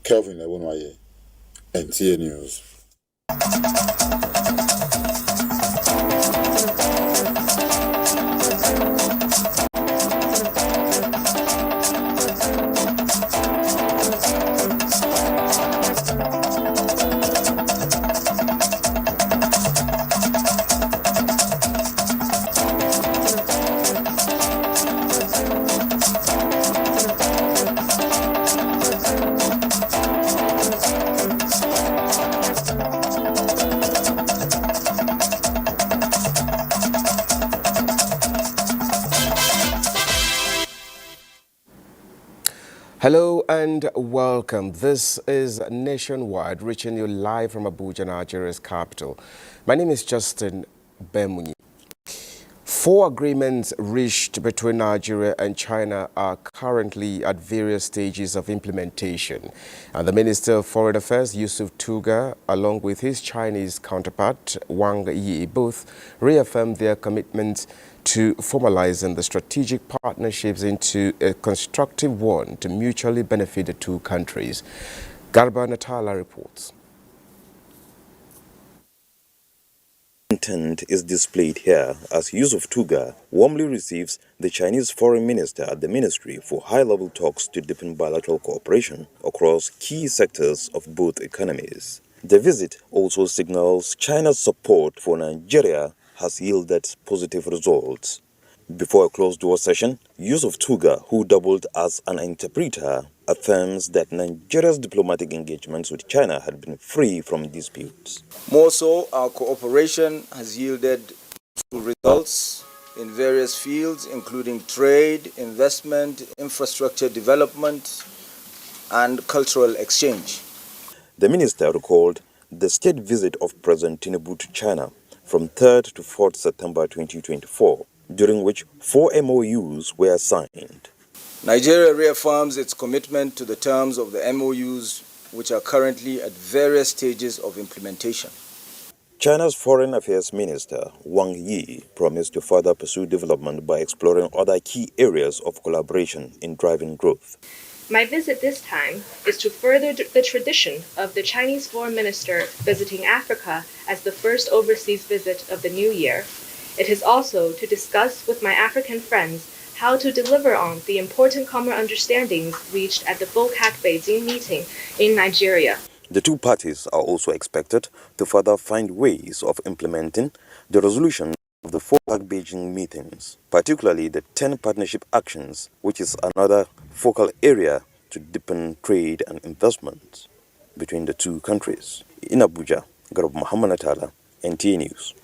Kelvin Ewunoye, NTA News. Hello and welcome. This is Nationwide, reaching you live from Abuja, Nigeria's capital. My name is Justin Benue. 4 agreements reached between Nigeria and China are currently at various stages of implementation. And the Minister of Foreign Affairs, Yusuf Tuga, along with his Chinese counterpart, Wang Yi, both reaffirmed their commitment to formalizing the strategic partnerships into a constructive one to mutually benefit the two countries. Garba Natala reports. Intent is displayed here as Yusuf Tuga warmly receives the Chinese foreign minister at the ministry for high-level talks to deepen bilateral cooperation across key sectors of both economies. The visit also signals China's support for Nigeria has yielded positive results. Before a closed-door session, Yusuf Tuga, who doubled as an interpreter, affirms that Nigeria's diplomatic engagements with China had been free from disputes. More so, our cooperation has yielded results in various fields, including trade, investment, infrastructure development, and cultural exchange. The minister recalled the state visit of President Tinubu to China from 3rd to 4th September 2024, during which 4 MOUs were signed. Nigeria reaffirms its commitment to the terms of the MOUs, which are currently at various stages of implementation. China's Foreign Affairs Minister, Wang Yi, promised to further pursue development by exploring other key areas of collaboration in driving growth. My visit this time is to further the tradition of the Chinese foreign minister visiting Africa as the first overseas visit of the new year. It is also to discuss with my African friends how to deliver on the important common understandings reached at the FOCAC Beijing meeting in Nigeria. The two parties are also expected to further find ways of implementing the resolution of the FOCAC Beijing meetings, particularly the 10 partnership actions, which is another focal area to deepen trade and investment between the two countries. In Abuja, Garba Muhammad Atala, NTA News.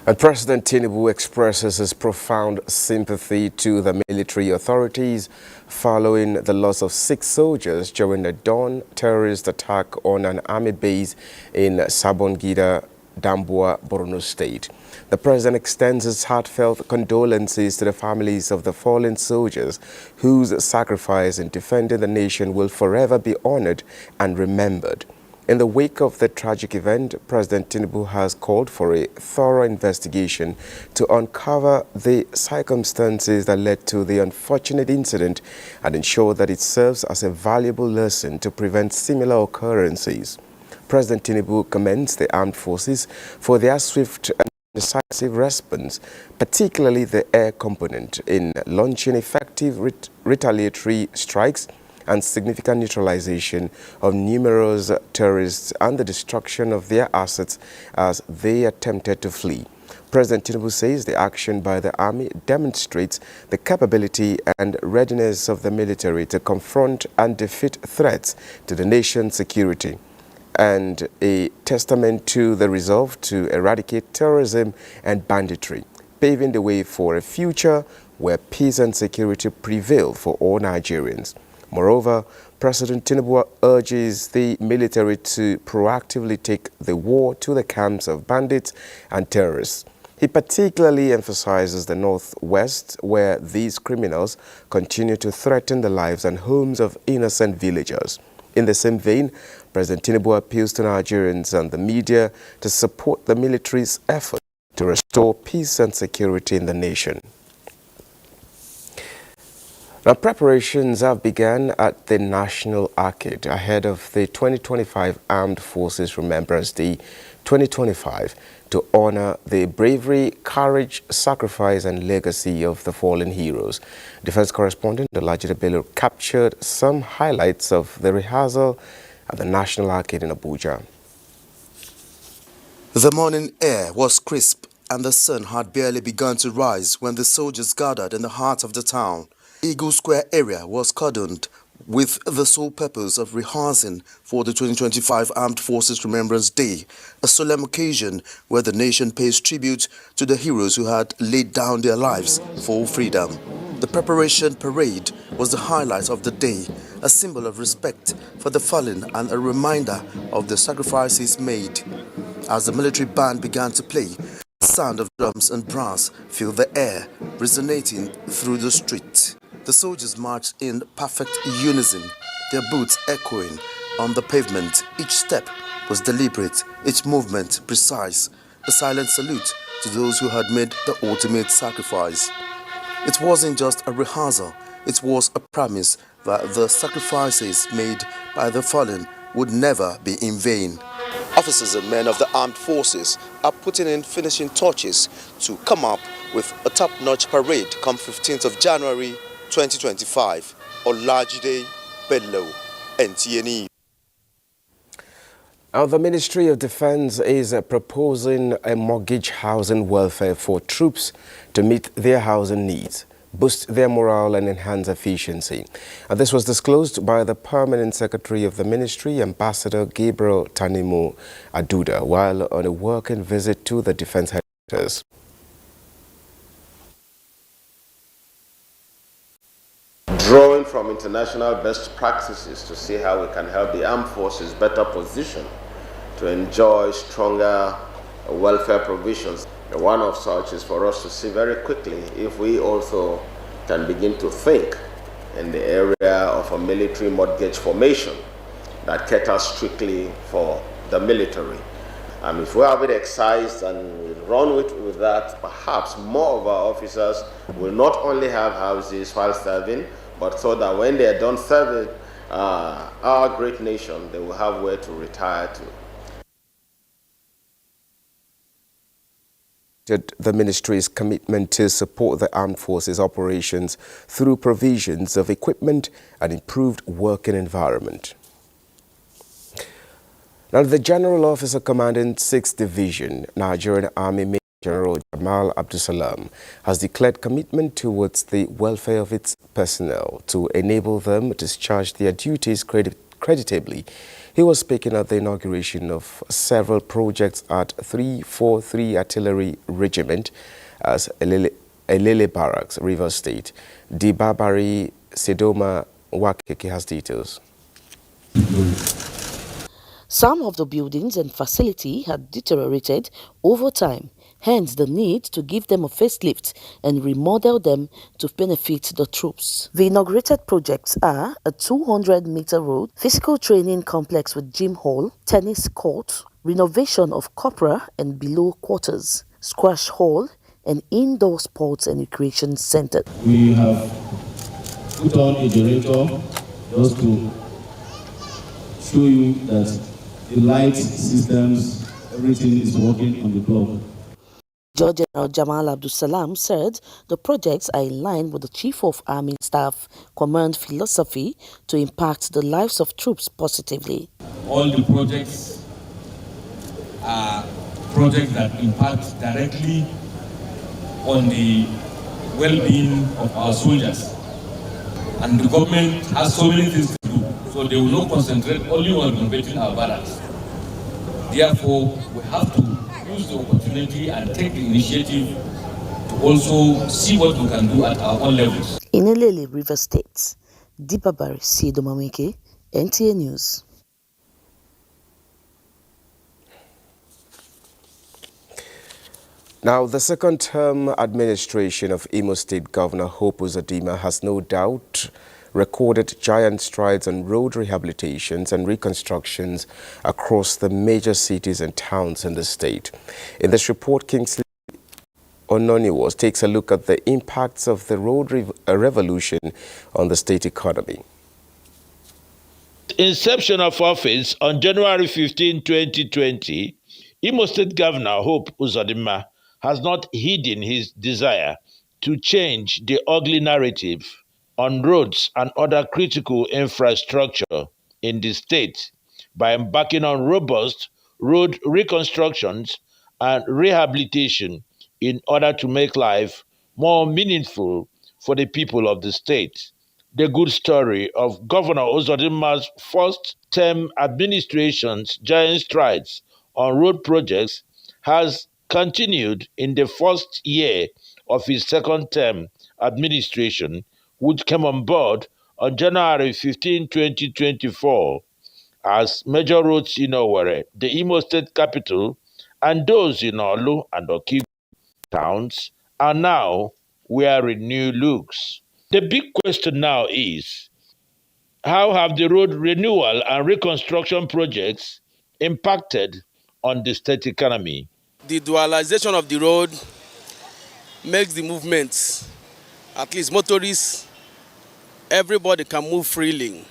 And President Tinubu expresses his profound sympathy to the military authorities following the loss of 6 soldiers during a dawn terrorist attack on an army base in Sabongida, Damboa, Borno State. The president extends his heartfelt condolences to the families of the fallen soldiers whose sacrifice in defending the nation will forever be honored and remembered. In the wake of the tragic event, President Tinubu has called for a thorough investigation to uncover the circumstances that led to the unfortunate incident and ensure that it serves as a valuable lesson to prevent similar occurrences. President Tinubu commends the armed forces for their swift and decisive response, particularly the air component, in launching effective retaliatory strikes and significant neutralization of numerous terrorists and the destruction of their assets as they attempted to flee. President Tinubu says the action by the army demonstrates the capability and readiness of the military to confront and defeat threats to the nation's security, and a testament to the resolve to eradicate terrorism and banditry, paving the way for a future where peace and security prevail for all Nigerians. Moreover, President Tinubu urges the military to proactively take the war to the camps of bandits and terrorists. He particularly emphasizes the Northwest, where these criminals continue to threaten the lives and homes of innocent villagers. In the same vein, President Tinubu appeals to Nigerians and the media to support the military's effort to restore peace and security in the nation. Now, preparations have begun at the National Arcade ahead of the 2025 Armed Forces Remembrance Day 2025 to honor the bravery, courage, sacrifice and legacy of the fallen heroes. Defense correspondent Olajide Bello captured some highlights of the rehearsal at the National Arcade in Abuja. The morning air was crisp and the sun had barely begun to rise when the soldiers gathered in the heart of the town. Eagle Square area was cordoned with the sole purpose of rehearsing for the 2025 Armed Forces Remembrance Day, a solemn occasion where the nation pays tribute to the heroes who had laid down their lives for freedom. The preparation parade was the highlight of the day, a symbol of respect for the fallen and a reminder of the sacrifices made. As the military band began to play, the sound of drums and brass filled the air, resonating through the street. The soldiers marched in perfect unison, their boots echoing on the pavement. Each step was deliberate, each movement precise, a silent salute to those who had made the ultimate sacrifice. It wasn't just a rehearsal, it was a promise that the sacrifices made by the fallen would never be in vain. Officers and men of the armed forces are putting in finishing touches to come up with a top-notch parade come 15th of January 2025. Olajide Bello, NTA. Now, the Ministry of Defense is proposing a mortgage housing welfare for troops to meet their housing needs, boost their morale and enhance efficiency. And this was disclosed by the Permanent Secretary of the Ministry, Ambassador Gabriel Tanimu Aduda, while on a working visit to the defense headquarters. Drawing from international best practices to see how we can help the armed forces better position to enjoy stronger welfare provisions. One of such is for us to see very quickly if we also can begin to think in the area of a military mortgage formation that caters strictly for the military. And if we have it excised and we run with that, perhaps more of our officers will not only have houses while serving, but so that when they are done serving our great nation, they will have where to retire to. The ministry's commitment to support the armed forces operations through provisions of equipment and improved working environment. Now, the General Officer commanding 6th Division, Nigerian Army Major General Jamal Abdulsalam, has declared commitment towards the welfare of its personnel to enable them to discharge their duties creditably. He was speaking at the inauguration of several projects at 343 Artillery Regiment as Elele Barracks, Rivers State. Dibabari Sedoma Wakeke has details. Some of the buildings and facility had deteriorated over time, hence the need to give them a facelift and remodel them to benefit the troops. The inaugurated projects are a 200-meter road, physical training complex with gym hall, tennis court, renovation of corporal and below quarters, squash hall, and indoor sports and recreation center. We have put on a generator just to show you that the light systems, everything is working on the clock. General Jamal Abdulsalam said the projects are in line with the Chief of Army Staff Command philosophy to impact the lives of troops positively. All the projects are projects that impact directly on the well-being of our soldiers. And the government has so many things to do, so they will not concentrate only on renovating our barracks. Therefore, we have to use the opportunity and take the initiative to also see what we can do at our own levels. In Elele, River State, Dibabari Sidomameke, NTA News. Now, the second-term administration of Imo State Governor Hope Uzodinma has no doubt recorded giant strides on road rehabilitations and reconstructions across the major cities and towns in the state. In this report, Kingsley Ononiwo takes a look at the impacts of the road revolution on the state economy. Inception of office on January 15, 2020, Imo State Governor Hope Uzodinma has not hidden his desire to change the ugly narrative on roads and other critical infrastructure in the state by embarking on robust road reconstructions and rehabilitation in order to make life more meaningful for the people of the state. The good story of Governor Uzodinma's first-term administration's giant strides on road projects has continued in the first year of his second-term administration, which came on board on January 15, 2024, as major roads in Owerri, the Imo State capital, and those in Olu and Okigwe towns are now wearing new looks. The big question now is, how have the road renewal and reconstruction projects impacted on the state economy? The dualization of the road makes the movement, at least motorists, everybody can move freely.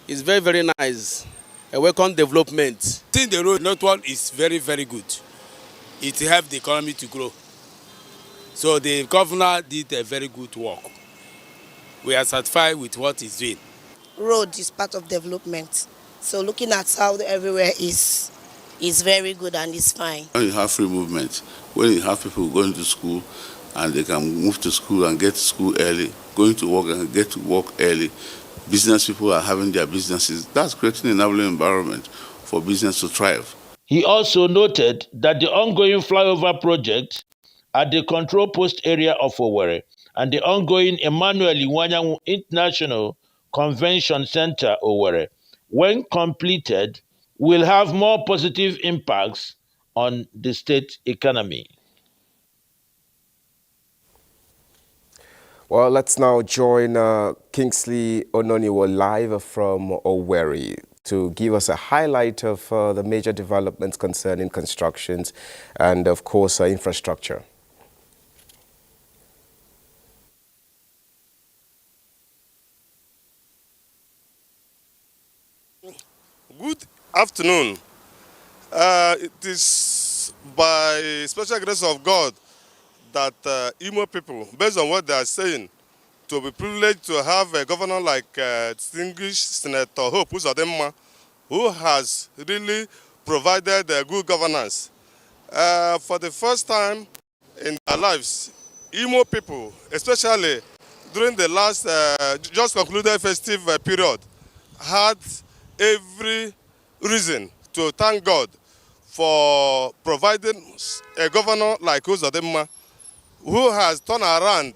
It's very, very nice. A welcome development. I think the road network is very, very good. It helps the economy to grow. So the governor did a very good work. We are satisfied with what he's doing. Road is part of development. So looking at how everywhere is very good and is fine. When you have free movement, when you have people going to school and they can move to school and get to school early, going to work and get to work early, business people are having their businesses. That's creating an enabling environment for business to thrive. He also noted that the ongoing flyover project at the control post area of Owerri and the ongoing Emmanuel Iwanyanwu International Convention Center Owerri, when completed, will have more positive impacts on the state economy. Well, let's now join Kingsley Ononiwo live from Owerri to give us a highlight of the major developments concerning constructions and, of course, infrastructure. Good afternoon. It is by special grace of God that Imo people, based on what they are saying, to be privileged to have a governor like distinguished Senator Hope Uzodinma, who has really provided good governance. For the first time in their lives, Imo people, especially during the last just concluded festive period, had every reason to thank God for providing a governor like Uzodinma, who has turned around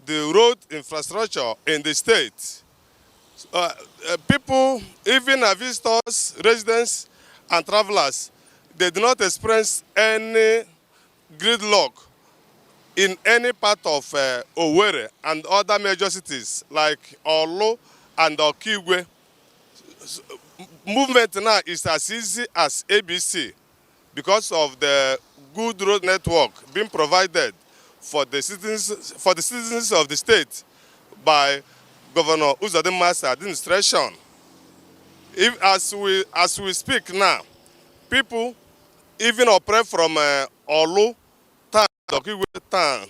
the road infrastructure in the state. People, even visitors, residents, and travelers, they do not experience any gridlock in any part of Owerri and other major cities like Olu and Okigwe. Movement now is as easy as ABC because of the good road network being provided for the citizens of the state by Governor Uzodinma's administration. As we speak now, people even operate from Olu town, Okigwe town,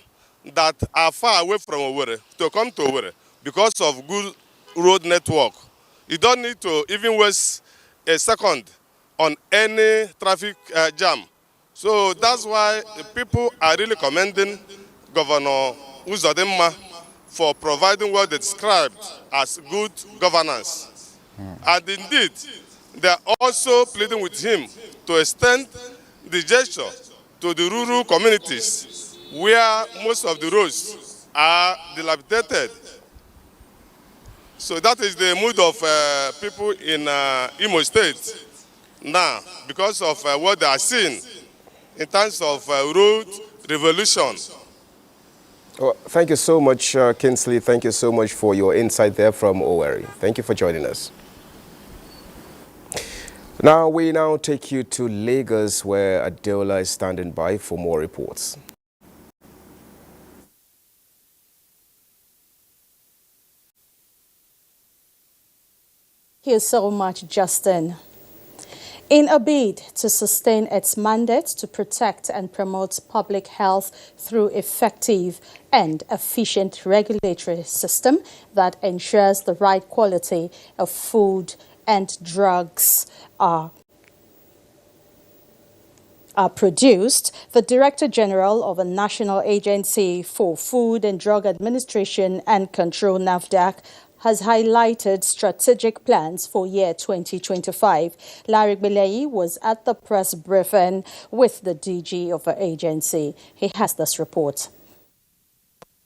that are far away from Owerri to come to Owerri because of good road network. You don't need to even waste a second on any traffic jam. So that's why the people are really commending Governor Uzodinma for providing what they described as good governance. And indeed, they are also pleading with him to extend the gesture to the rural communities where most of the roads are dilapidated. So that is the mood of people in Imo State now because of what they are seeing in terms of road revolution. Well, thank you so much, Kingsley. Thank you so much for your insight there from Owerri. Thank you for joining us. Now, we take you to Lagos, where Adeola is standing by for more reports. Here's so much, Justin. In a bid to sustain its mandate to protect and promote public health through effective and efficient regulatory system that ensures the right quality of food and drugs are produced, the Director General of the National Agency for Food and Drug Administration and Control, NAFDAC, has highlighted strategic plans for year 2025. Larry Bileyi was at the press briefing with the DG of the agency. He has this report.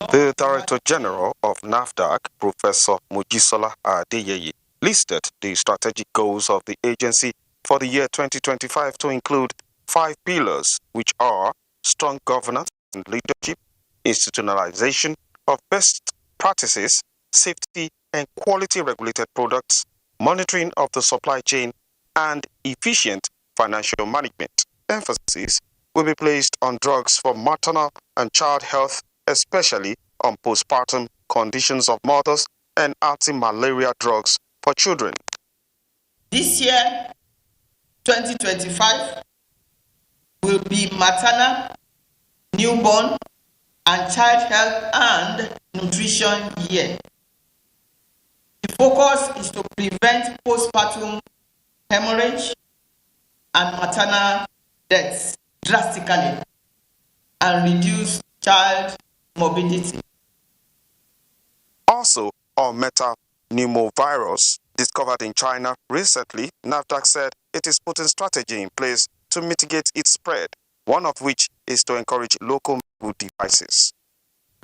The Director General of NAFDAC, Professor Mojisola Adeyeye, listed the strategic goals of the agency for the year 2025 to include 5 pillars, which are strong governance and leadership, institutionalization of best practices, safety and quality regulated products, monitoring of the supply chain, and efficient financial management. Emphasis will be placed on drugs for maternal and child health, especially on postpartum conditions of mothers, and anti-malaria drugs for children. This year, 2025, will be maternal, newborn, and child health and nutrition year. The focus is to prevent postpartum hemorrhage and maternal deaths drastically and reduce child morbidity. Also, on metapneumovirus discovered in China recently, NAFDAC said it is putting strategy in place to mitigate its spread, one of which is to encourage local medical devices.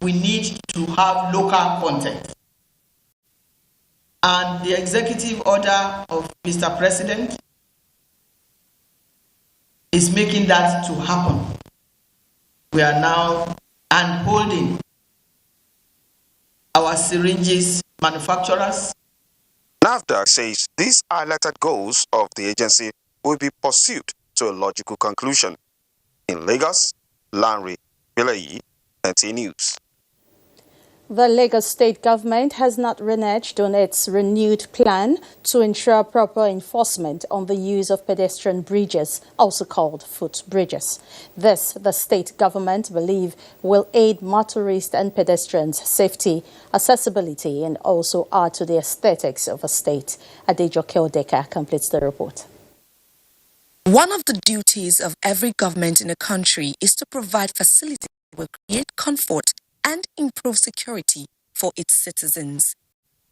We need to have local content. And the executive order of Mr. President is making that to happen. We are now handholding our syringes manufacturers. NAFDAC says these highlighted goals of the agency will be pursued to a logical conclusion. In Lagos, Larry Bileyi, NTA News. The Lagos state government has not reneged on its renewed plan to ensure proper enforcement on the use of pedestrian bridges, also called footbridges. This, the state government believe, will aid motorists and pedestrians' safety, accessibility, and also add to the aesthetics of a state. Adejoke Odeka completes the report. One of the duties of every government in a country is to provide facilities that will create comfort and improve security for its citizens.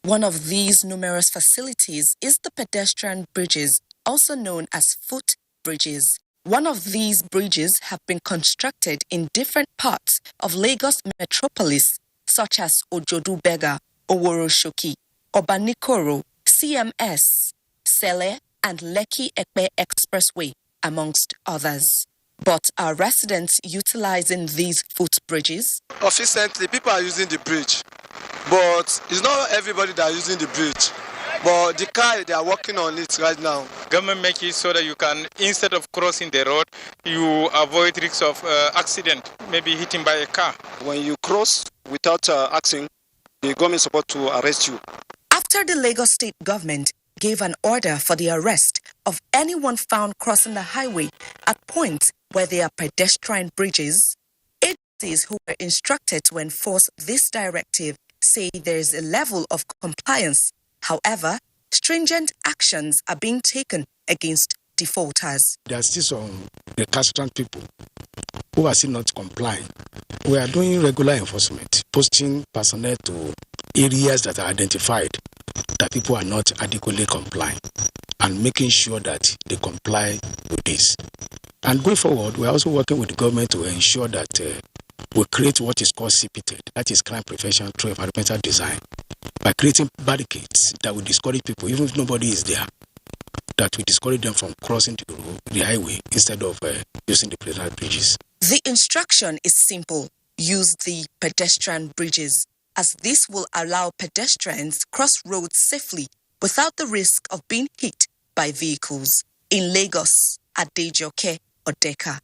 One of these numerous facilities is the pedestrian bridges, also known as footbridges. One of these bridges have been constructed in different parts of Lagos metropolis, such as Ojodu Bega, Oworoshoki, Obanikoro, CMS, Sele, and Lekki Ekpe Expressway, amongst others. But are residents utilizing these footbridges? Efficiently, people are using the bridge, but it's not everybody that is using the bridge. But the car, they are working on it right now. Government make it so that you can, instead of crossing the road, you avoid risks of accident, maybe hitting by a car. When you cross without asking, the government is supposed to arrest you. After the Lagos state government gave an order for the arrest of anyone found crossing the highway at points where there are pedestrian bridges, agencies who were instructed to enforce this directive say there is a level of compliance. However, stringent actions are being taken against defaulters. There are still some recalcitrant people who are still not complying. We are doing regular enforcement, posting personnel to areas that are identified that people are not adequately complying, and making sure that they comply with this. And going forward, we are also working with the government to ensure that we create what is called CPT, that is crime prevention through environmental design, by creating barricades that will discourage people, even if nobody is there, that will discourage them from crossing the highway instead of using the pedestrian bridges. The instruction is simple: use the pedestrian bridges, as this will allow pedestrians cross roads safely without the risk of being hit by vehicles. In Lagos, Adejoke Odeka.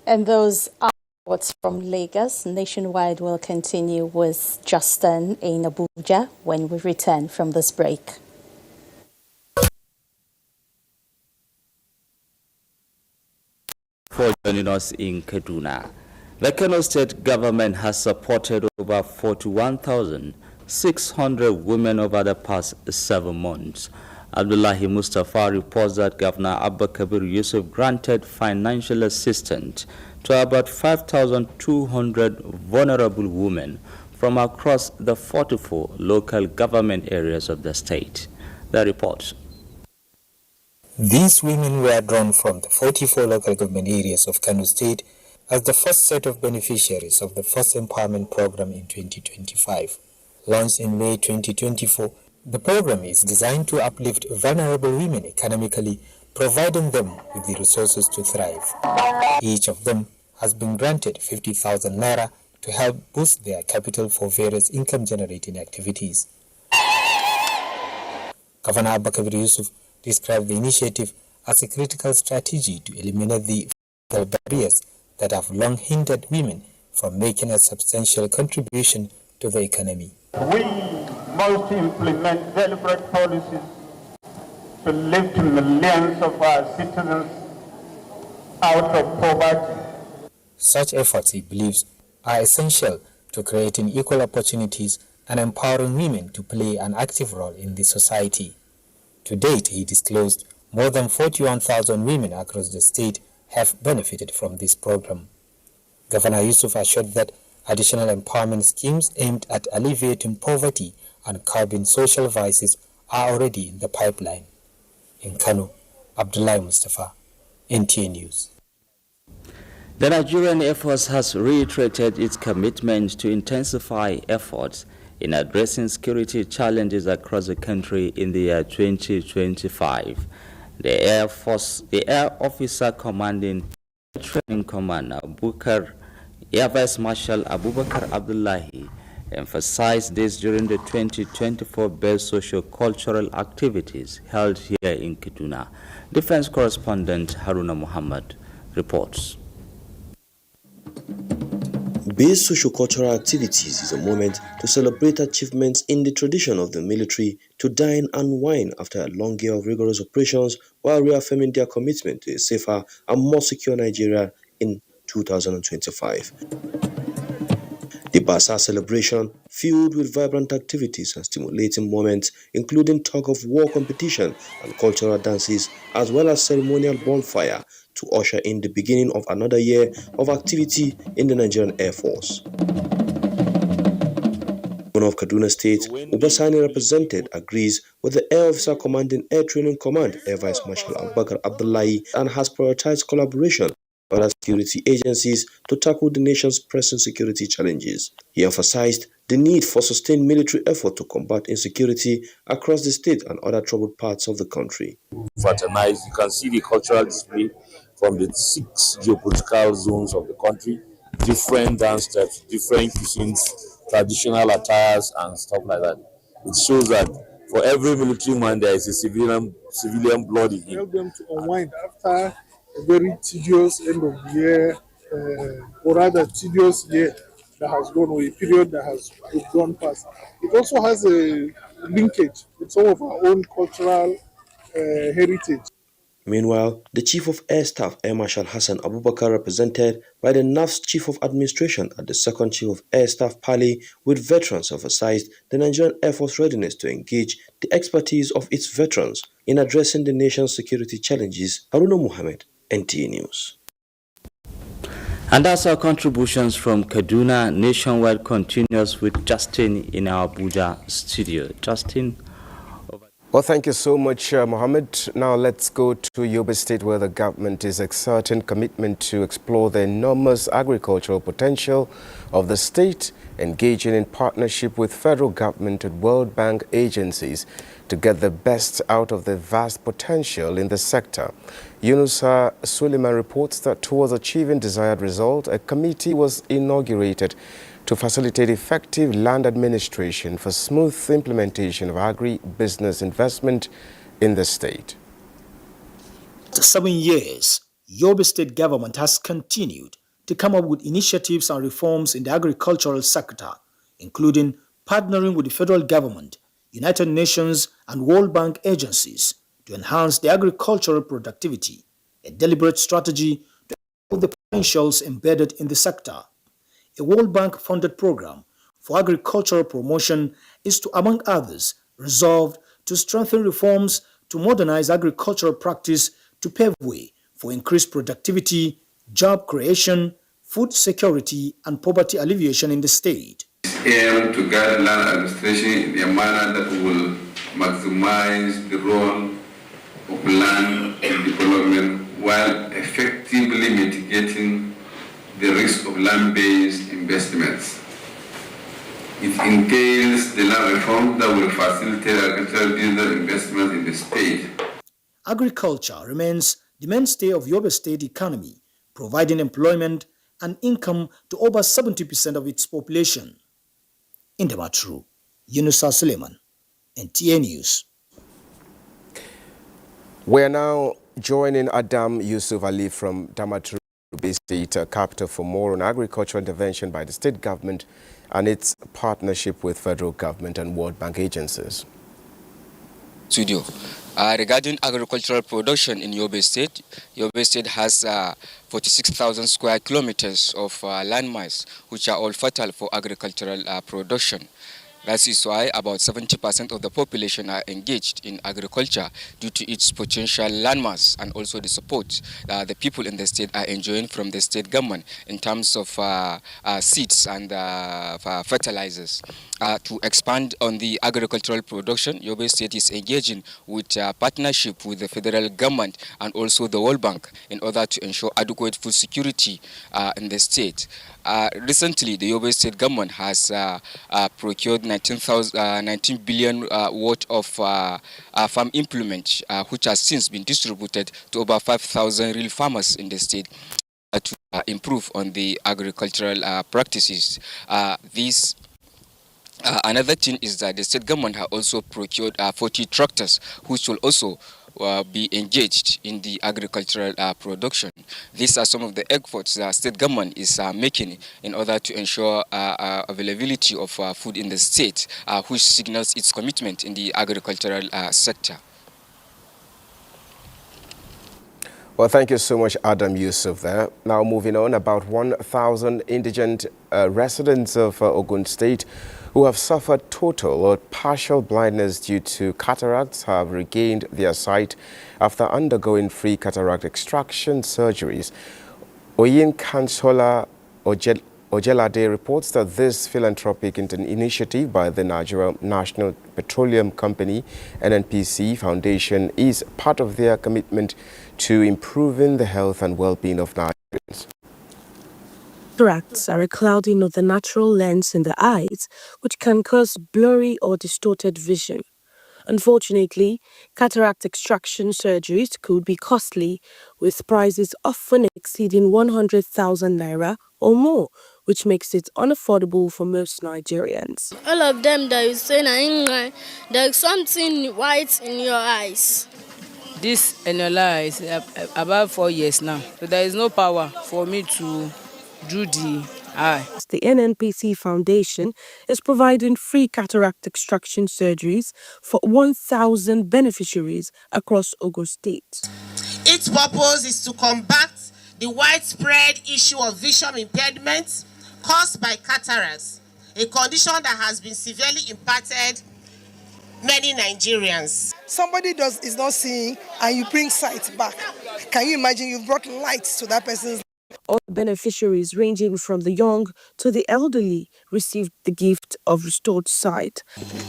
And those are What's from Lagos, Nationwide will continue with Justin in Abuja when we return from this break. For joining us in Kaduna. The Kano state government has supported over 41,600 women over the past 7 months. Abdullahi Mustafa reports that Governor Abba Kabir Yusuf granted financial assistance to about 5,200 vulnerable women from across the 44 local government areas of the state. The report. These women were drawn from the 44 local government areas of Kano State as the first set of beneficiaries of the First Empowerment Program in 2025. Launched in May 2024, the program is designed to uplift vulnerable women economically, providing them with the resources to thrive. Each of them has been granted 50,000 naira to help boost their capital for various income-generating activities. Governor Abba Kabir Yusuf described the initiative as a critical strategy to eliminate the barriers that have long hindered women from making a substantial contribution to the economy. We must implement deliberate policies to lift millions of our citizens out of poverty. Such efforts, he believes, are essential to creating equal opportunities and empowering women to play an active role in the society. To date, he disclosed more than 41,000 women across the state have benefited from this program. Governor Yusuf assured that additional empowerment schemes aimed at alleviating poverty and curbing social vices are already in the pipeline. In Kano, Abdullahi Mustafa, NTA News. The Nigerian Air Force has reiterated its commitment to intensify efforts in addressing security challenges across the country in the year 2025. The Air Officer Commanding Training Commander Air Vice Marshal Abubakar Abdullahi emphasized this during the 2024 Best Socio-Cultural Activities held here in Kaduna. Defense Correspondent Haruna Muhammad reports. Base socio-cultural activities is a moment to celebrate achievements in the tradition of the military, to dine and wine after a long year of rigorous operations while reaffirming their commitment to a safer and more secure Nigeria in 2025. The Basa celebration, filled with vibrant activities and stimulating moments, including tug-of-war competition and cultural dances, as well as ceremonial bonfire, to usher in the beginning of another year of activity in the Nigerian Air Force. Governor of Kaduna State, Ubasani represented, agrees with the Air Officer Commanding Air Training Command, Air Vice Marshal Abubakar Abdullahi, and has prioritized collaboration with other security agencies to tackle the nation's pressing security challenges. He emphasized the need for sustained military effort to combat insecurity across the state and other troubled parts of the country. Fraternize, you can see the cultural display from the 6 geopolitical zones of the country, different dance steps, different cuisines, traditional attires, and stuff like that. It shows that for every military man, there is a civilian blood in him. Help them to unwind after a very tedious end of the year, or rather tedious year that has gone, or a period that has gone past. It also has a linkage with some of our own cultural heritage. Meanwhile, the Chief of Air Staff, Air Marshal Hassan Abubakar, represented by the NAF's Chief of Administration and the Second Chief of Air Staff Pali with veterans, emphasized the Nigerian Air Force readiness to engage the expertise of its veterans in addressing the nation's security challenges. Haruna Muhammad, NTA News. And that's our contributions from Kaduna. Nationwide continues with Justin in our Abuja studio. Justin. Well, thank you so much, Mohammed. Now let's go to Yobe State, where the government is exerting commitment to explore the enormous agricultural potential of the state, engaging in partnership with federal government and World Bank agencies to get the best out of the vast potential in the sector. Yunusa Suleiman reports that towards achieving desired result, a committee was inaugurated to facilitate effective land administration for smooth implementation of agri-business investment in the state. After 7 years, Yobe State government has continued to come up with initiatives and reforms in the agricultural sector, including partnering with the federal government, United Nations and World Bank agencies to enhance the agricultural productivity, a deliberate strategy to help the potentials embedded in the sector. A World Bank-funded program for agricultural promotion is to, among others, resolve to strengthen reforms to modernize agricultural practice to pave way for increased productivity, job creation, food security, and poverty alleviation in the state. Aim to guide land administration in a manner that will maximize the role of land development while effectively mitigating the risk of land-based investments. It entails the land reform that will facilitate agricultural business investment in the state. Agriculture remains the mainstay of Yobe state economy, providing employment and income to over 70% of its population. In Damaturu, Yunusa Suleiman, NTA News. We are now joining Adam Yusuf Ali from Damaturu State capital for more on agricultural intervention by the state government and its partnership with federal government and World Bank agencies. Studio. Regarding agricultural production in Yobe State has 46,000 square kilometers of landmass, which are all fertile for agricultural production. That is why about 70% of the population are engaged in agriculture due to its potential landmass and also the support the people in the state are enjoying from the state government in terms of seeds and fertilizers. To expand on the agricultural production, Yobe State is engaging with partnership with the federal government and also the World Bank in order to ensure adequate food security in the state. Recently, the Yobe State government has procured 19 billion worth of farm implement, which has since been distributed to over 5,000 real farmers in the state to improve on the agricultural practices. Another thing is that the state government has also procured 40 tractors, which will also be engaged in the agricultural production. These are some of the efforts the state government is making in order to ensure availability of food in the state, which signals its commitment in the agricultural sector. Well, thank you so much, Adam Yusuf there. Now moving on, about 1,000 indigent residents of Ogun State who have suffered total or partial blindness due to cataracts have regained their sight after undergoing free cataract extraction surgeries. Oyin Kansola Ojelade reports that this philanthropic initiative by the Nigerian National Petroleum Company NNPC Foundation is part of their commitment to improving the health and well-being of Nigerians. Cataracts are a clouding of the natural lens in the eyes, which can cause blurry or distorted vision. Unfortunately, cataract extraction surgeries could be costly, with prices often exceeding 100,000 naira or more, which makes it unaffordable for most Nigerians. All of them that you say, there's something white in your eyes. This NLI is about 4 years now, so there is no power for me to do the eye. The NNPC Foundation is providing free cataract extraction surgeries for 1,000 beneficiaries across Ogun State. Its purpose is to combat the widespread issue of vision impairment caused by cataracts, a condition that has been severely impacted many Nigerians. Somebody is not seeing and you bring sight back. Can you imagine you brought light to that person's? All beneficiaries, ranging from the young to the elderly, received the gift of restored sight.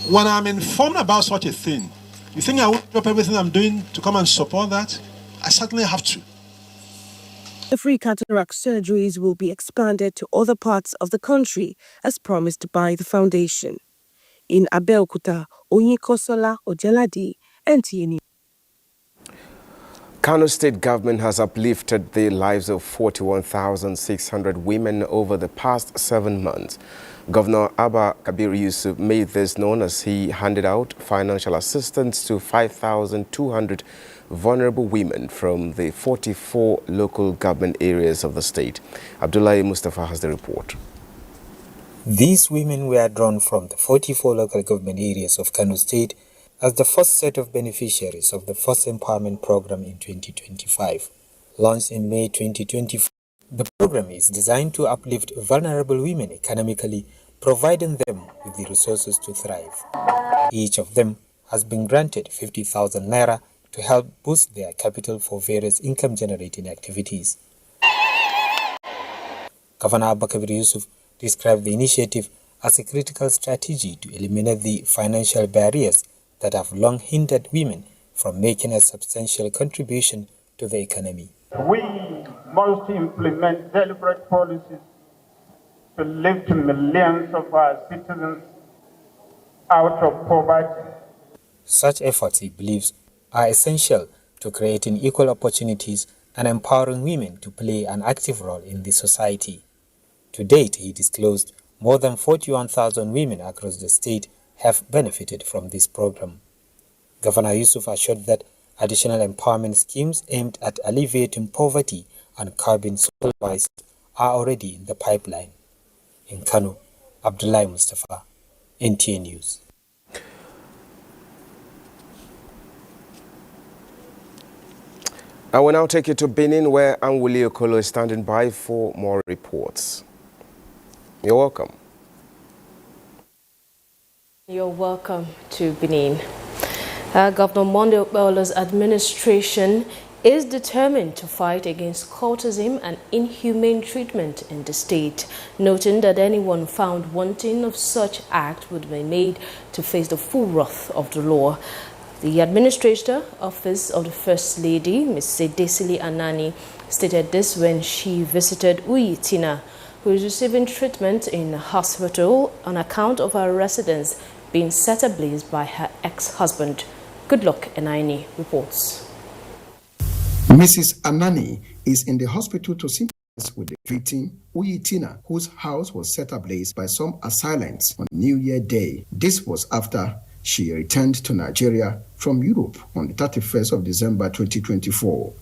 When I'm informed about such a thing, you think I would drop everything I'm doing to come and support that? I certainly have to. The free cataract surgeries will be expanded to other parts of the country, as promised by the foundation. In Abeokuta, Oyin Kansola Ojelade, NTA News. Kano State government has uplifted the lives of 41,600 women over the past 7 months. Governor Abba Kabir Yusuf made this known as he handed out financial assistance to 5,200 vulnerable women from the 44 local government areas of the state. Abdullahi Mustafa has the report. These women were drawn from the 44 local government areas of Kano State as the first set of beneficiaries of the First Empowerment Program in 2025. Launched in May 2024, the program is designed to uplift vulnerable women economically, providing them with the resources to thrive. Each of them has been granted 50,000 naira to help boost their capital for various income-generating activities. Governor Abba Kabir Yusuf described the initiative as a critical strategy to eliminate the financial barriers that have long hindered women from making a substantial contribution to the economy. We must implement deliberate policies to lift millions of our citizens out of poverty. Such efforts, he believes, are essential to creating equal opportunities and empowering women to play an active role in the society. To date, he disclosed more than 41,000 women across the state have benefited from this program. Governor Yusuf assured that additional empowerment schemes aimed at alleviating poverty and curbing social vices are already in the pipeline. In Kano, Abdullahi Mustafa, NTA News. I will now take you to Benin, where Anwuli Okolo is standing by for more reports. You're welcome. You're welcome to Benin. Governor Monday Okpebholo's administration is determined to fight against cultism and inhumane treatment in the state, noting that anyone found wanting of such act would be made to face the full wrath of the law. The Administrator Office of the First Lady, Ms. Desili Anani, stated this when she visited Uyi Tina, who is receiving treatment in a hospital on account of her residence being set ablaze by her ex-husband. Goodluck Enaini reports. Mrs. Anani is in the hospital to sympathize with the victim, Uyi Tina, whose house was set ablaze by some assailants on New Year Day. This was after she returned to Nigeria from Europe on the 31st of December 2024.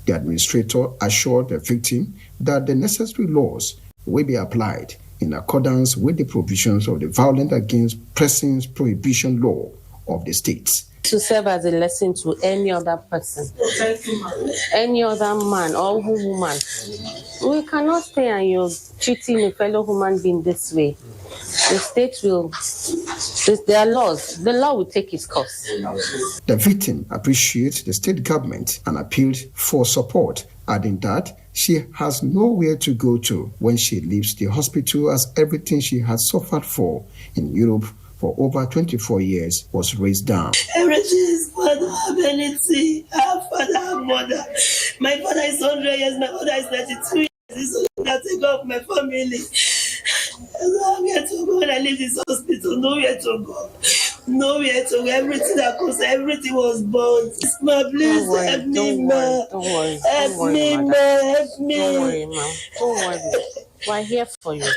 The administrator assured the victim that the necessary laws will be applied in accordance with the provisions of the Violence Against Persons Prohibition Law of the states. To serve as a lesson to any other person, any other man or woman. We cannot stay and you're treating a fellow human being this way. The state will, there are laws, the law will take its course. The victim appreciates the state government and appealed for support, adding that she has nowhere to go to when she leaves the hospital, as everything she has suffered for in Europe for over 24 years was raised down. Everything is father, ability. I have father and mother. My father is 100 years, my mother is 32 years. This is that take off my family. I'm here to go when I leave this hospital. Nowhere to go. Nowhere to go. Everything that comes, everything was burned. Ma, please help me, ma. Help me, ma. Help me. Don't worry, ma. Don't worry. We're here for you.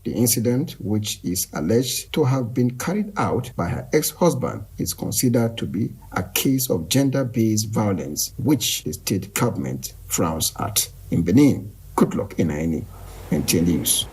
The incident, which is alleged to have been carried out by her ex-husband, is considered to be a case of gender-based violence, which the state government frowns at. In Benin, Goodluck Enaini, NTA News.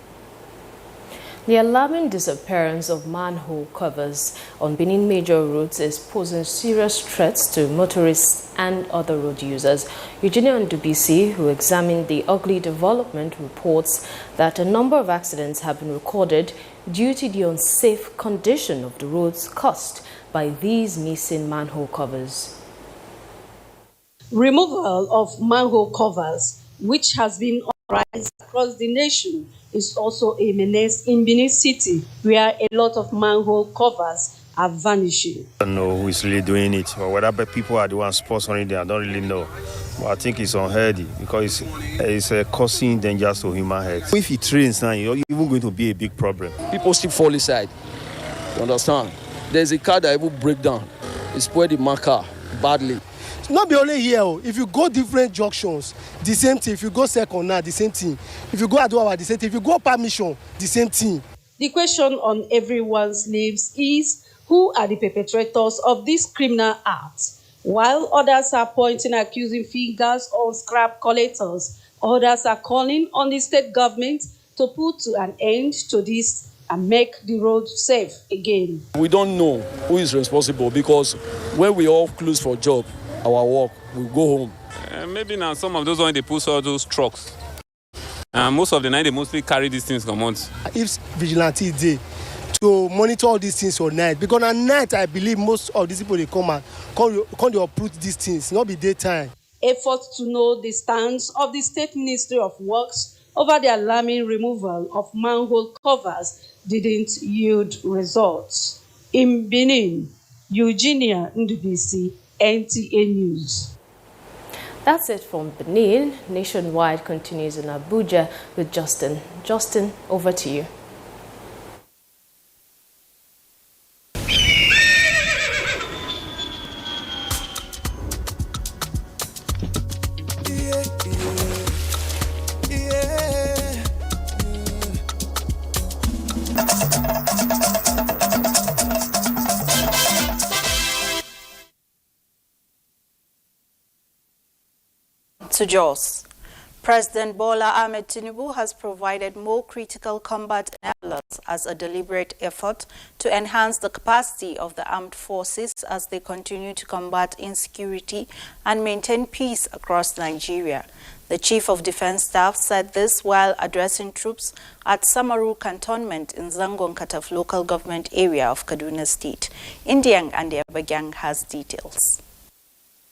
The alarming disappearance of manhole covers on Benin major roads is posing serious threats to motorists and other road users. Eugenia Ndubisi, who examined the ugly development, reports that a number of accidents have been recorded due to the unsafe condition of the roads caused by these missing manhole covers. Removal of manhole covers, which has been authorized across the nation, is also a menace in Benin City, where a lot of manhole covers are vanishing. I don't know who is really doing it, or whether people are the ones sponsoring it, I don't really know. But I think it's unhealthy because it's causing dangers to human health. If it rains now, you're even going to be a big problem. People still fall inside. You understand? There's a car that will break down. It spoiled the marker badly. Not be only here. If you go different junctions, the same thing. If you go second now, the same thing. If you go Aduawa, the same thing. If you go permission, the same thing. The question on everyone's lips is, who are the perpetrators of this criminal act? While others are pointing accusing fingers on scrap collectors, others are calling on the state government to put an end to this and make the road safe again. We don't know who is responsible because when we all close for job, our work, we go home. Maybe now some of those when they push all those trucks. Most of the night they mostly carry these things come out. If vigilante is there to monitor all these things for night, because at night I believe most of these people they come and come to uproot these things, not be daytime. Efforts to know the stance of the State Ministry of Works over the alarming removal of manhole covers didn't yield results. In Benin, Eugenia Ndubisi, NTA News. That's it from Benin. Nationwide continues in Abuja with Justin. Justin, over to you. To Jos. President Bola Ahmed Tinubu has provided more critical combat enablers as a deliberate effort to enhance the capacity of the armed forces as they continue to combat insecurity and maintain peace across Nigeria. The Chief of Defense Staff said this while addressing troops at Samaru Cantonment in Zangon Kataf local government area of Kaduna State. Indiang and Abagang has details.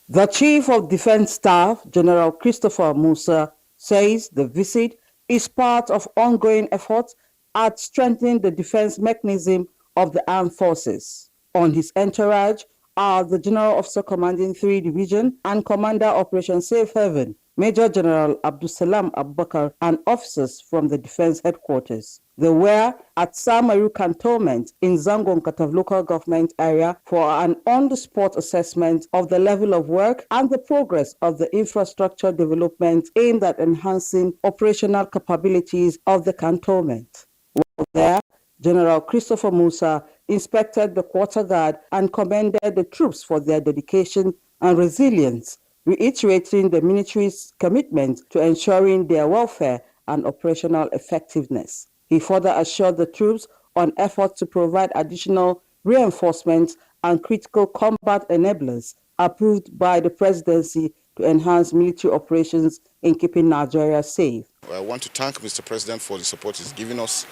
The Chief of Defense Staff, General Christopher Musa, says the visit is part of ongoing efforts at strengthening the defense mechanism of the armed forces. On his entourage are the General Officer Commanding 3 Division and Commander Operation Safe Haven, Major General Abdusalam Abubakar, and officers from the Defense Headquarters. They were at Samaru Cantonment in Zangon Kataf local government area for an on-the-spot assessment of the level of work and the progress of the infrastructure development aimed at enhancing operational capabilities of the cantonment. While there, General Christopher Musa inspected the quarter guard and commended the troops for their dedication and resilience, reiterating the military's commitment to ensuring their welfare and operational effectiveness. He further assured the troops on efforts to provide additional reinforcements and critical combat enablers approved by the presidency to enhance military operations in keeping Nigeria safe. I want to thank Mr. President for the support he's given us.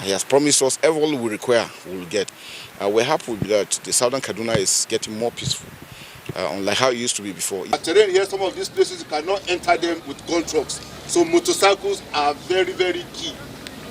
He has promised us everything we require we will get. We're happy that the southern Kaduna is getting more peaceful, unlike how it used to be before. The terrain here, some of these places, you cannot enter them with gun trucks. So motorcycles are very, very key.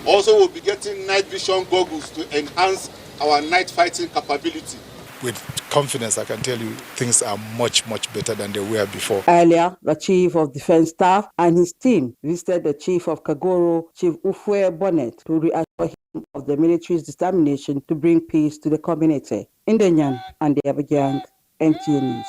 Also, we'll be getting night vision goggles to enhance our night fighting capability. With confidence, I can tell you things are much, much better than they were before. Earlier, the Chief of Defense Staff and his team visited the Chief of Kagoro, Chief Ufwe Bonnet, to reassure him of the military's determination to bring peace to the community. Indenyan and the Abuja, NTA News.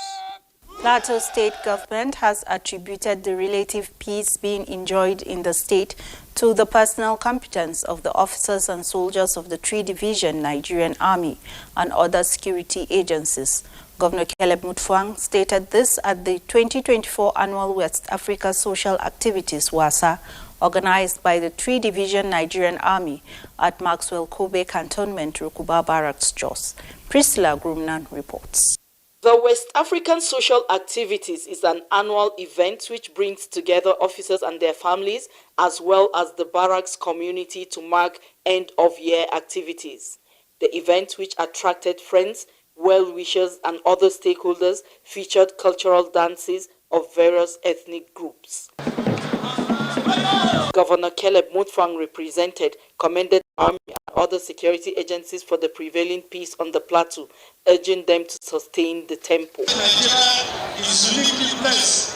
Plateau state government has attributed the relative peace being enjoyed in the state to the personal competence of the officers and soldiers of the 3 Division Nigerian Army and other security agencies. Governor Caleb Mutfwang stated this at the 2024 Annual West Africa Social Activities WASA, organized by the 3 Division Nigerian Army at Maxwell Kobe Cantonment, Rukuba Barracks, Jos. Priscilla Grumnan reports. The West African Social Activities is an annual event which brings together officers and their families as well as the barracks community to mark end-of-year activities. The event, which attracted friends, well-wishers and other stakeholders, featured cultural dances of various ethnic groups. Governor Caleb Mutfwang represented, commended the Army and other security agencies for the prevailing peace on the plateau, urging them to sustain the tempo. Nigeria is uniquely blessed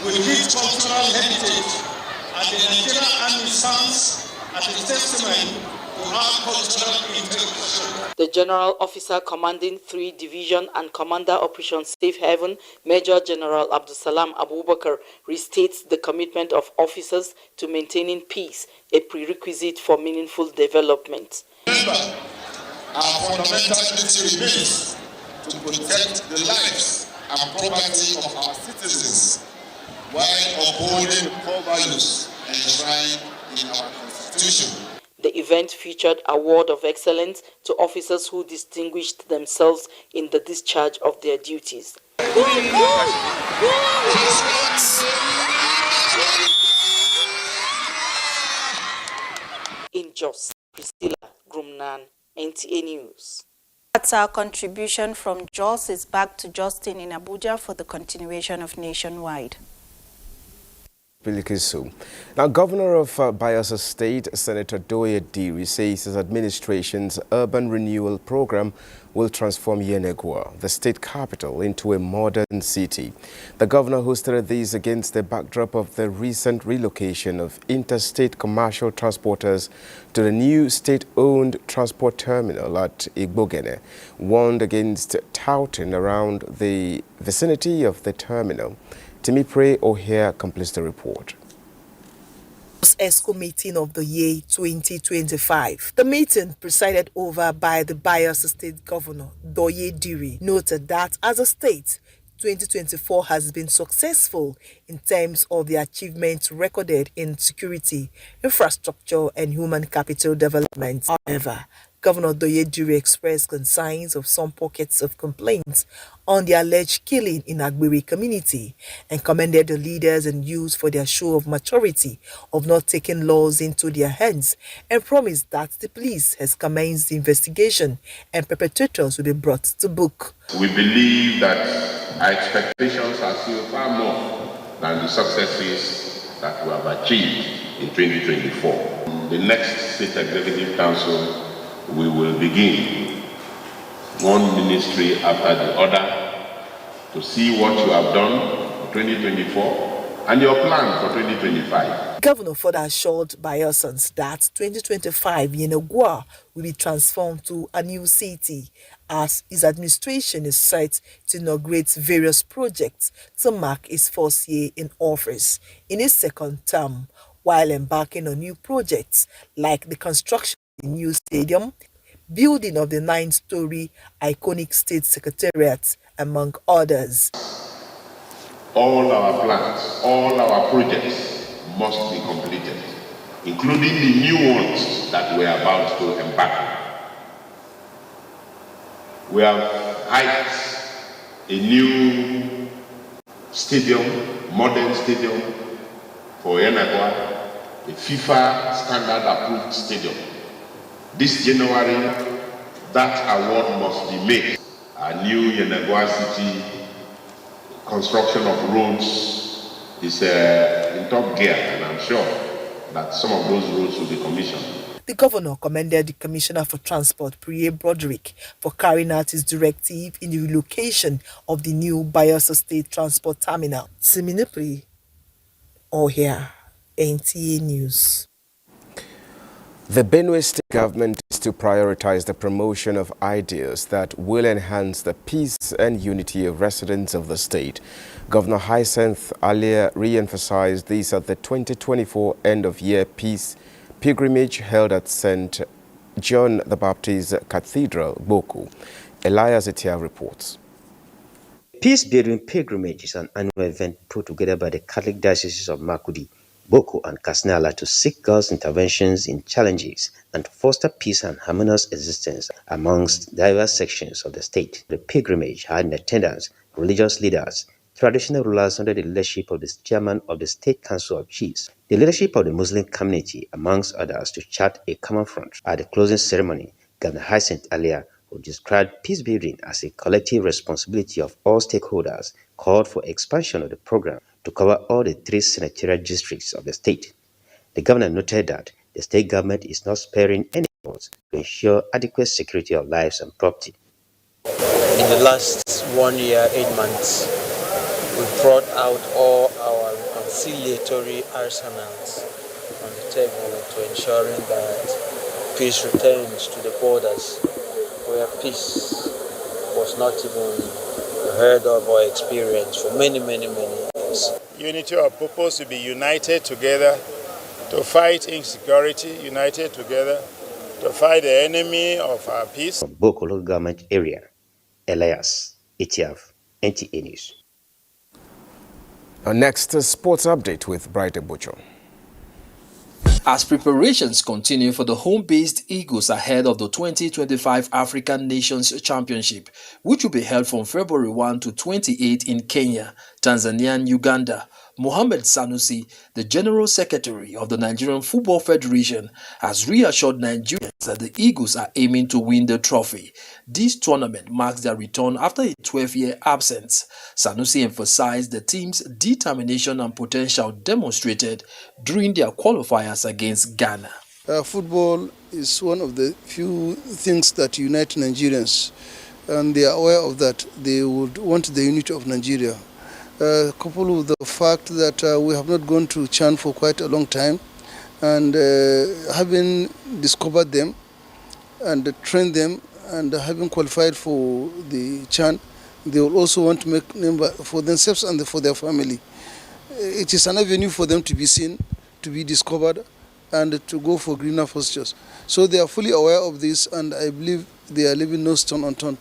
with rich cultural heritage, and the Nigerian Army stands as a testimony our cultural integration. The General Officer Commanding 3 Division and Commander Operation Safe Haven, Major General Abdusalam Abubakar, restates the commitment of officers to maintaining peace, a prerequisite for meaningful development. Remember, our fundamental duty remains to protect the lives and property of our citizens while upholding core values enshrined in our Constitution. The event featured award of excellence to officers who distinguished themselves in the discharge of their duties. In Jos, Priscilla Grumnan, NTA News. That's our contribution from Jos. Is back to Justin in Abuja for the continuation of Nationwide. Now, Governor of Bayelsa State, Senator Doye Diri, says his administration's urban renewal program will transform Yenagoa, the state capital, into a modern city. The governor hosted these against the backdrop of the recent relocation of interstate commercial transporters to the new state-owned transport terminal at Igbogene, warned against touting around the vicinity of the terminal. Timipre O'Hare completes the report. ESCO meeting of the year 2025. The meeting, presided over by the Bayelsa State Governor, Doye Diri, noted that as a state, 2024 has been successful in terms of the achievements recorded in security, infrastructure, and human capital development. However, Governor Doye Diri expressed concerns of some pockets of complaints on the alleged killing in Agbiri community and commended the leaders and youth for their show of maturity of not taking laws into their hands and promised that the police has commenced the investigation and perpetrators will be brought to book. We believe that our expectations are still far more than the successes that we have achieved in 2024. The next State Executive Council, we will begin one ministry after the other to see what you have done for 2024 and your plan for 2025. Governor further assured Bayelsans that 2025 Yenagoa will be transformed to a new city as his administration is set to inaugurate various projects to mark his first year in office in his second term, while embarking on new projects like the construction of a new stadium, building of the 9-story iconic state secretariat, among others. All our plans, all our projects must be completed, including the new ones that we are about to embark on. We have hyped a new stadium, modern stadium for Yenagoa, a FIFA standard approved stadium. This January, that award must be made. A new Yenagoa city, construction of roads is in top gear, and I'm sure that some of those roads will be commissioned. The governor commended the Commissioner for Transport, Priye Broderick, for carrying out his directive in the relocation of the new Bayelsa State Transport Terminal. Siminipri O'Hare, NTA News. The Benue state government is to prioritize the promotion of ideas that will enhance the peace and unity of residents of the state. Governor Hyacinth earlier re-emphasized this at the 2024 end-of-year peace pilgrimage held at St. John the Baptist Cathedral, Boku. Elias Etia reports. Peace-building pilgrimage is an annual event put together by the Catholic Dioceses of Makudi, Boko and Kasnala to seek God's interventions in challenges and foster peace and harmonious existence amongst diverse sections of the state. The pilgrimage had in attendance religious leaders, traditional rulers under the leadership of the chairman of the State Council of Chiefs, the leadership of the Muslim community, amongst others, to chart a common front. At the closing ceremony, Governor Hyacinth earlier, who described peace building as a collective responsibility of all stakeholders, called for expansion of the program to cover all the 3 senatorial districts of the state. The governor noted that the state government is not sparing any efforts to ensure adequate security of lives and property. In the last 1 year, 8 months, we brought out all our reconciliatory arsenals on the table to ensuring that peace returns to the borders, where peace was not even heard of or experienced for many, many, many years. Unity of purpose to be united together, to fight insecurity, united together, to fight the enemy of our peace. From Boko local government area, Elias Etiaf, NTA News. Our next sports update with Bright Abuja. As preparations continue for the home-based Eagles ahead of the 2025 African Nations Championship, which will be held from February 1 to 28 in Kenya, Tanzania and Uganda, Mohammed Sanusi, the General Secretary of the Nigerian Football Federation, has reassured Nigerians that the Eagles are aiming to win the trophy. This tournament marks their return after a 12-year absence. Sanusi emphasized the team's determination and potential demonstrated during their qualifiers against Ghana. Football is one of the few things that unite Nigerians, and they are aware of that. They would want the unity of Nigeria. Coupled with the fact that we have not gone to Chan for quite a long time, and having discovered them and trained them and having qualified for the Chan, they will also want to make name for themselves and for their family. It is an avenue for them to be seen, to be discovered, and to go for greener pastures. So they are fully aware of this, and I believe they are leaving no stone unturned.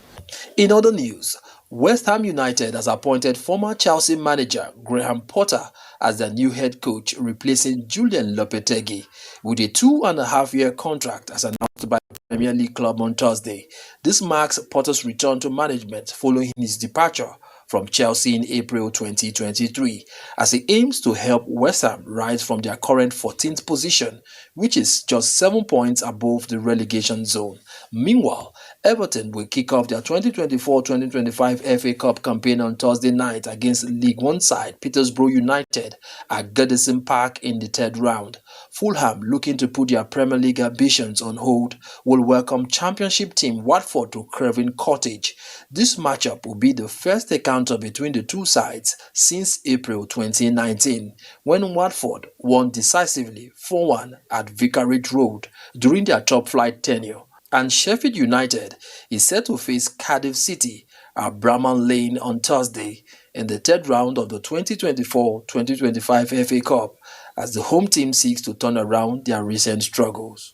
In other news, West Ham United has appointed former Chelsea manager Graham Potter as their new head coach, replacing Julian Lopetegui with a 2.5-year contract as announced by the Premier League club on Thursday. This marks Potter's return to management following his departure from Chelsea in April 2023, as he aims to help West Ham rise from their current 14th position, which is just 7 points above the relegation zone. Meanwhile, Everton will kick off their 2024-2025 FA Cup campaign on Thursday night against League One side Peterborough United at Goodison Park in the third round. Fulham, looking to put their Premier League ambitions on hold, will welcome Championship team Watford to Craven Cottage. This matchup will be the first encounter between the two sides since April 2019, when Watford won decisively 4-1 at Vicarage Road during their top-flight tenure. And Sheffield United is set to face Cardiff City at Bramall Lane on Thursday in the third round of the 2024-2025 FA Cup as the home team seeks to turn around their recent struggles.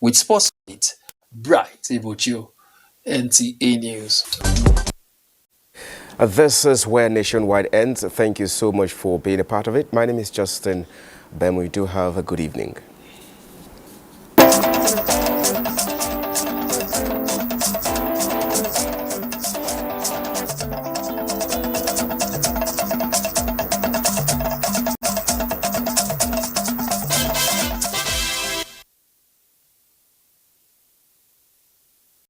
With Sports Update, Bright Ibochio, NTA News. This is where Nationwide ends. Thank you so much for being a part of it. My name is Justin. Then we do have a good evening.